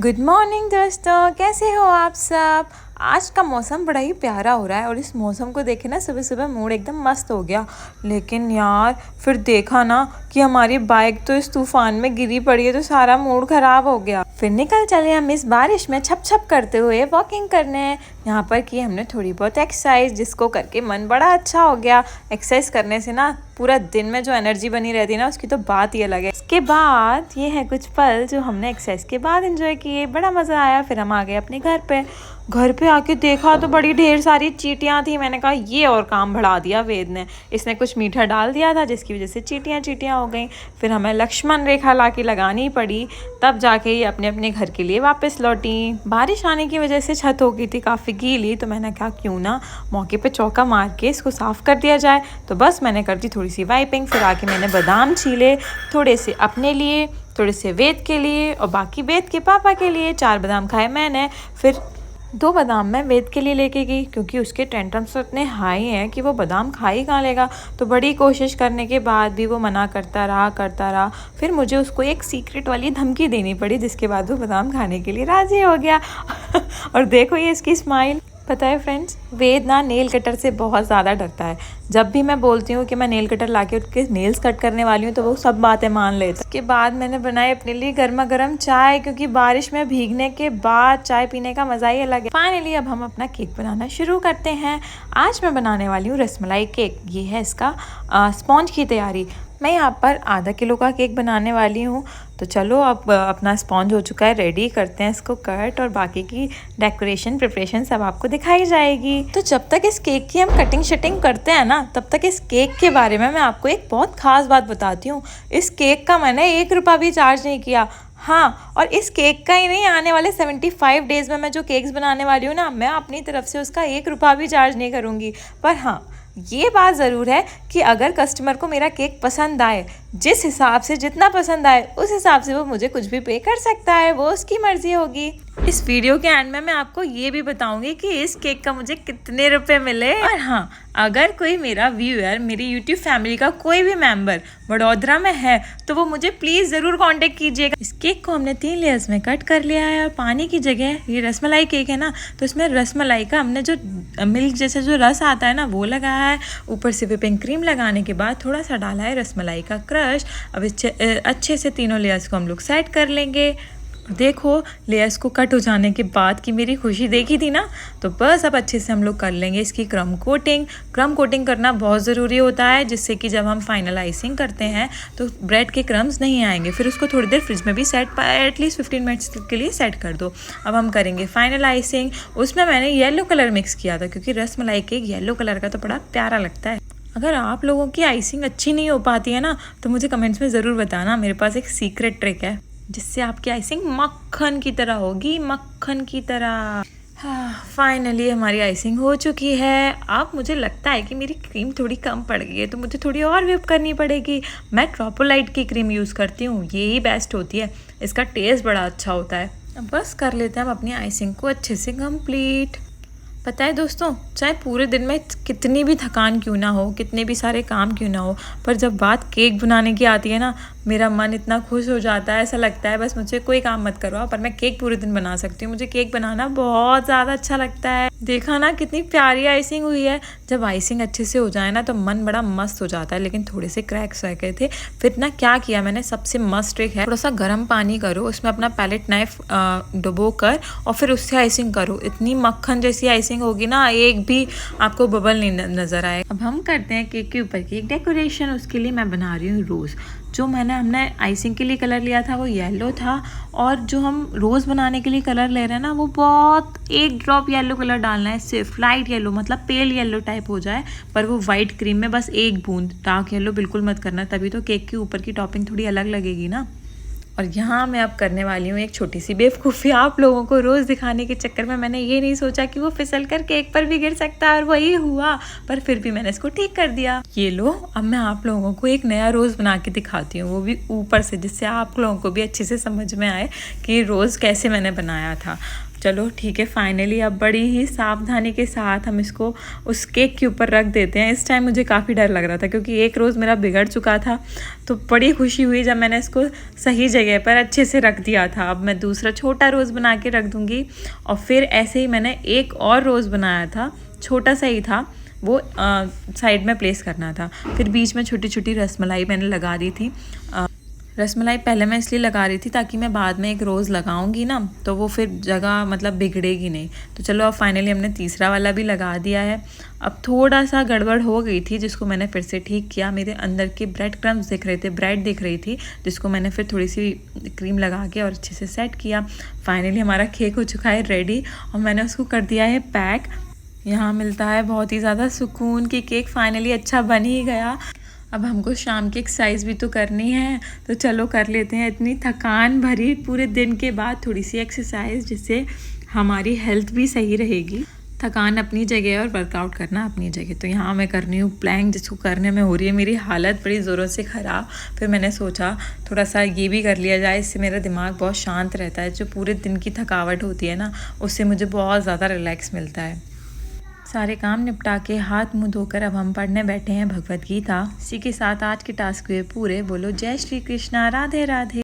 Good morning दोस्तों, कैसे हो आप सब। आज का मौसम बड़ा ही प्यारा हो रहा है और इस मौसम को देखे ना सुबह सुबह मूड एकदम मस्त हो गया। लेकिन यार फिर देखा ना कि हमारी बाइक तो इस तूफान में गिरी पड़ी है तो सारा मूड खराब हो गया। फिर निकल चले हम इस बारिश में छप छप करते हुए वॉकिंग करने। यहाँ पर की हमने थोड़ी बहुत एक्सरसाइज, जिसको करके मन बड़ा अच्छा हो गया। एक्सरसाइज करने से ना पूरा दिन में जो एनर्जी बनी रहती है ना, उसकी तो बात ही अलग है। इसके बाद ये है कुछ पल जो हमने एक्सरसाइज के बाद एंजॉय किए, बड़ा मज़ा आया। फिर हम आ गए अपने घर पे आके देखा तो बड़ी ढेर सारी चींटियां थी। मैंने कहा ये और काम बढ़ा दिया वेद ने, इसने कुछ मीठा डाल दिया था जिसकी वजह से चींटियां हो गई। फिर हमें लक्ष्मण रेखा लाके लगानी पड़ी, तब जाके ये अपने अपने घर के लिए वापस लौटी। बारिश आने की वजह से छत हो गई थी काफ़ी गीली, तो मैंने कहा क्यों ना मौके पे चौका मार के इसको साफ़ कर दिया जाए। तो बस मैंने कर दी थोड़ी सी वाइपिंग। फिर आके मैंने बादाम छीले, थोड़े से अपने लिए, थोड़े से वेद के लिए और बाकी वेद के पापा के लिए। 4 बादाम खाए मैंने। फिर 2 बादाम मैं वेद के लिए लेके गई, क्योंकि उसके टेंटम्स तो इतने हाई हैं कि वो बादाम खा ही कहाँ लेगा। तो बड़ी कोशिश करने के बाद भी वो मना करता रहा। फिर मुझे उसको एक सीक्रेट वाली धमकी देनी पड़ी, जिसके बाद वो बादाम खाने के लिए राज़ी हो गया। और देखो ये इसकी स्माइल। पता है फ्रेंड्स, वेद ना नेल कटर से बहुत ज़्यादा डरता है। जब भी मैं बोलती हूँ कि मैं नेल कटर लाके उसके नेल्स कट करने वाली हूँ तो वो सब बातें मान लेता है। उसके बाद मैंने बनाई अपने लिए गर्मा गर्म चाय, क्योंकि बारिश में भीगने के बाद चाय पीने का मज़ा ही अलग है। फाइनली अब हम अपना केक बनाना शुरू करते हैं। आज मैं बनाने वाली हूँ रसमलाई केक। ये है इसका स्पॉन्ज की तैयारी। मैं यहाँ पर आधा किलो का केक बनाने वाली हूँ। तो चलो अब अपना स्पॉन्ज हो चुका है, रेडी करते हैं इसको कट, और बाकी की डेकोरेशन प्रिपरेशन सब आपको दिखाई जाएगी। तो जब तक इस केक की हम कटिंग शटिंग करते हैं ना, तब तक इस केक के बारे में मैं आपको एक बहुत ख़ास बात बताती हूँ। इस केक का मैंने 1 रुपया भी चार्ज नहीं किया। हाँ, और इस केक का ही नहीं, आने वाले 75 डेज़ में मैं जो केक्स बनाने वाली हूँ ना, मैं अपनी तरफ से उसका 1 रुपया भी चार्ज नहीं करूँगी। पर हाँ, ये बात ज़रूर है कि अगर कस्टमर को मेरा केक पसंद आए, जिस हिसाब से जितना पसंद आए उस हिसाब से वो मुझे कुछ भी पे कर सकता है, वो उसकी मर्ज़ी होगी। इस वीडियो के एंड में मैं आपको ये भी बताऊंगी कि इस केक का मुझे कितने रुपए मिले। और हाँ, अगर कोई मेरा व्यूअर, मेरी यूट्यूब फैमिली का कोई भी मेंबर वडोदरा में है तो वो मुझे प्लीज़ ज़रूर कांटेक्ट कीजिएगा। इस केक को हमने 3 लेयर्स में कट कर लिया है, और पानी की जगह ये रसमलाई केक है ना, तो इसमें रसमलाई का हमने जो मिल्क जैसे जो रस आता है ना वो लगाया है। ऊपर से व्हिपिंग क्रीम लगाने के बाद थोड़ा सा डाला है रसमलाई का क्रश। अब अच्छे से तीनों लेयर्स को हम लोग सेट कर लेंगे। देखो लेयर्स को कट हो जाने के बाद की मेरी खुशी देखी थी ना, तो बस अब अच्छे से हम लोग कर लेंगे इसकी क्रम कोटिंग करना बहुत ज़रूरी होता है, जिससे कि जब हम फाइनल आइसिंग करते हैं तो ब्रेड के क्रम्स नहीं आएंगे। फिर उसको थोड़ी देर फ्रिज में भी सेट एटलीस्ट 15 मिनट्स के लिए सेट कर दो। अब हम करेंगे फाइनल आइसिंग। उसमें मैंने येलो कलर मिक्स किया था, क्योंकि रसमलाई केक येलो कलर का तो बड़ा प्यारा लगता है। अगर आप लोगों की आइसिंग अच्छी नहीं हो पाती है ना, तो मुझे कमेंट्स में ज़रूर बताना। मेरे पास एक सीक्रेट ट्रिक है जिससे आपकी आइसिंग मक्खन की तरह होगी, मक्खन की तरह। फाइनली हमारी आइसिंग हो चुकी है। अब मुझे लगता है कि मेरी क्रीम थोड़ी कम पड़ गई है, तो मुझे थोड़ी और व्हिप करनी पड़ेगी। मैं ट्रोपोलाइट की क्रीम यूज़ करती हूँ, यही बेस्ट होती है, इसका टेस्ट बड़ा अच्छा होता है। अब बस कर लेते हैं हम अपनी आइसिंग को अच्छे से कंप्लीट। पता है दोस्तों, चाहे पूरे दिन में कितनी भी थकान क्यों ना हो, कितने भी सारे काम क्यों ना हो, पर जब बात केक बनाने की आती है ना, मेरा मन इतना खुश हो जाता है, ऐसा लगता है बस मुझे कोई काम मत करवाओ, पर मैं केक पूरे दिन बना सकती हूँ। मुझे केक बनाना बहुत ज़्यादा अच्छा लगता है। देखा ना कितनी प्यारी आइसिंग हुई है। जब आइसिंग अच्छे से हो जाए ना तो मन बड़ा मस्त हो जाता है, लेकिन थोड़े से क्रैक्स रह गए थे। फिर ना क्या किया मैंने, सबसे मस्त ट्रिक है, थोड़ा सा गर्म पानी करो, उसमें अपना पैलेट नाइफ डुबो कर और फिर उससे आइसिंग करो। इतनी मक्खन जैसी आइसिंग होगी ना, एक भी आपको बबल नहीं नज़र आए। अब हम करते हैं केक के ऊपर की एक डेकोरेशन। उसके लिए मैं बना रही हूँ रोज़। जो हमने आइसिंग के लिए कलर लिया था वो येलो था, और जो हम रोज़ बनाने के लिए कलर ले रहे हैं ना, वो बहुत 1 ड्रॉप येलो कलर डालना है, सिर्फ लाइट येलो, मतलब पेल येलो टाइप हो जाए, पर वो वाइट क्रीम में बस 1 बूंद। डार्क येलो बिल्कुल मत करना, तभी तो केक के ऊपर की टॉपिंग थोड़ी अलग लगेगी ना। और यहाँ मैं अब करने वाली हूँ एक छोटी सी बेवकूफ़ी। आप लोगों को रोज़ दिखाने के चक्कर में मैंने ये नहीं सोचा कि वो फिसल कर केक पर भी गिर सकता है, और वही हुआ, पर फिर भी मैंने इसको ठीक कर दिया। ये लो, अब मैं आप लोगों को एक नया रोज़ बना के दिखाती हूँ, वो भी ऊपर से, जिससे आप लोगों को भी अच्छे से समझ में आए कि रोज़ कैसे मैंने बनाया था। चलो ठीक है, फाइनली अब बड़ी ही सावधानी के साथ हम इसको उस केक के ऊपर रख देते हैं। इस टाइम मुझे काफ़ी डर लग रहा था क्योंकि एक रोज़ मेरा बिगड़ चुका था, तो बड़ी खुशी हुई जब मैंने इसको सही जगह पर अच्छे से रख दिया था। अब मैं दूसरा छोटा रोज़ बना के रख दूँगी। और फिर ऐसे ही मैंने एक और रोज़ बनाया था, छोटा सा ही था, वो साइड में प्लेस करना था। फिर बीच में छोटी छोटी रसमलाई मैंने लगा दी थी। रसमलाई पहले मैं इसलिए लगा रही थी ताकि मैं बाद में एक रोज़ लगाऊंगी ना, तो वो फिर जगह मतलब बिगड़ेगी नहीं। तो चलो अब फाइनली हमने तीसरा वाला भी लगा दिया है। अब थोड़ा सा गड़बड़ हो गई थी जिसको मैंने फिर से ठीक किया। मेरे अंदर के ब्रेड क्रम्स दिख रहे थे, ब्रेड दिख रही थी, जिसको मैंने फिर थोड़ी सी क्रीम लगा के और अच्छे से सेट किया। फाइनली हमारा केक हो चुका है रेडी और मैंने उसको कर दिया है पैक। यहाँ मिलता है बहुत ही ज़्यादा सुकून कि केक फाइनली अच्छा बन ही गया। अब हमको शाम की एक्सरसाइज भी तो करनी है, तो चलो कर लेते हैं। इतनी थकान भरी पूरे दिन के बाद थोड़ी सी एक्सरसाइज, जिससे हमारी हेल्थ भी सही रहेगी। थकान अपनी जगह और वर्कआउट करना अपनी जगह। तो यहाँ मैं कर रही हूँ प्लैंक, जिसको करने में हो रही है मेरी हालत बड़ी ज़ोरों से ख़राब। फिर मैंने सोचा थोड़ा सा ये भी कर लिया जाए, इससे मेरा दिमाग बहुत शांत रहता है। जो पूरे दिन की थकावट होती है ना, उससे मुझे बहुत ज़्यादा रिलैक्स मिलता है। सारे काम निपटा के हाथ मुंह धोकर अब हम पढ़ने बैठे हैं भगवत गीता। इसी के साथ आज के टास्क हुए पूरे। बोलो जय श्री कृष्णा, राधे राधे।